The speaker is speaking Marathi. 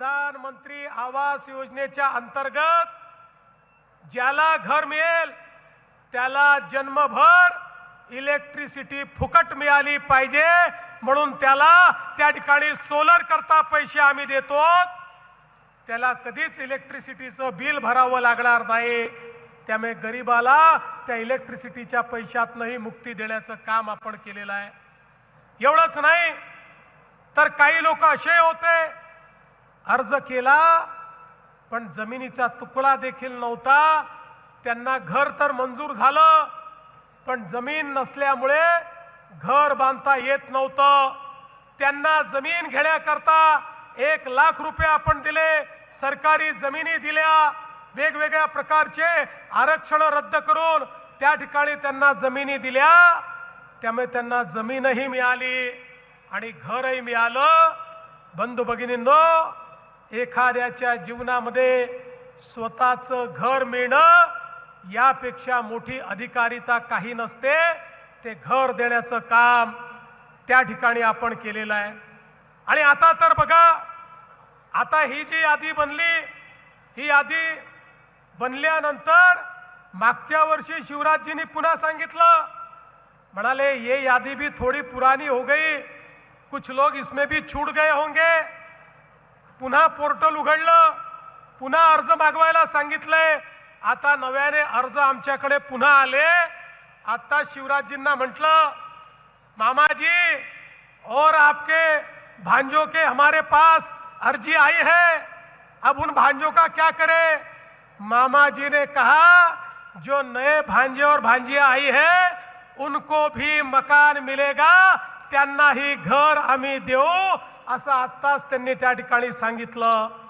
प्रधानमंत्री आवास योजनेच्या अंतर्गत ज्याला घर मिळेल त्याला जन्मभर इलेक्ट्रिसिटी फुकट मिळाली पाहिजे, म्हणून त्याला त्या ठिकाणी सोलर करता पैसे आम्ही देतो, त्याला कधीच इलेक्ट्रिसिटीचं बिल भरावं लागणार नाही। त्यामुळे गरीबाला त्या इलेक्ट्रिसिटीच्या पैशातनंही मुक्ती देण्याचं काम आपण केलेलं आहे। एवढंच नाही तर काही लोक असे होते, अर्ज केला पण जमिनीचा तुकडा देखील नव्हता, त्यांना घर तर मंजूर झालं पण जमीन नसल्यामुळे घर बांधता येत नव्हतं। त्यांना जमीन घेण्याकरता 1 लाख रुपये आपण दिले, सरकारी जमिनी दिल्या, वेगवेगळ्या प्रकारचे आरक्षण रद्द करून त्या ठिकाणी त्यांना जमिनी दिल्या, त्यामुळे त्यांना जमीनही मिळाली आणि घरही मिळालं। बंधू भगिनींनो, एखाद्याच्या जीवनामध्ये स्वतःचं घर मिळणं यापेक्षा मोठी अधिकारिता काही नसते। ते घर देण्याचं काम त्या ठिकाणी आपण केलेलं आहे। आणि आता तर बघा, आता ही जी यादी बनली, ही यादी बनल्यानंतर मागच्या वर्षी शिवराजजींनी पुन्हा सांगितलं, म्हणाले ये यादी भी थोड़ी पुरानी हो गई, कुछ लोग इसमें भी छूट गए होंगे। पुन्हा पोर्टल उघडलं, पुन्हा अर्ज मागवायला सांगितलंय। आता नव्याने अर्ज आमच्याकडे पुन्हा आले। आता शिवराजजींना म्हटलं, मामा जी और आपके भांजों के हमारे पास अर्जी आई है, अब उन भांजों का क्या करें। मामा जी ने कहा जो नए भांजे और भांजियां आई है उनको भी मकान मिलेगा, त्यांनाही घर आम्ही देऊ, असं आत्ताच त्यांनी त्या ठिकाणी सांगितलं।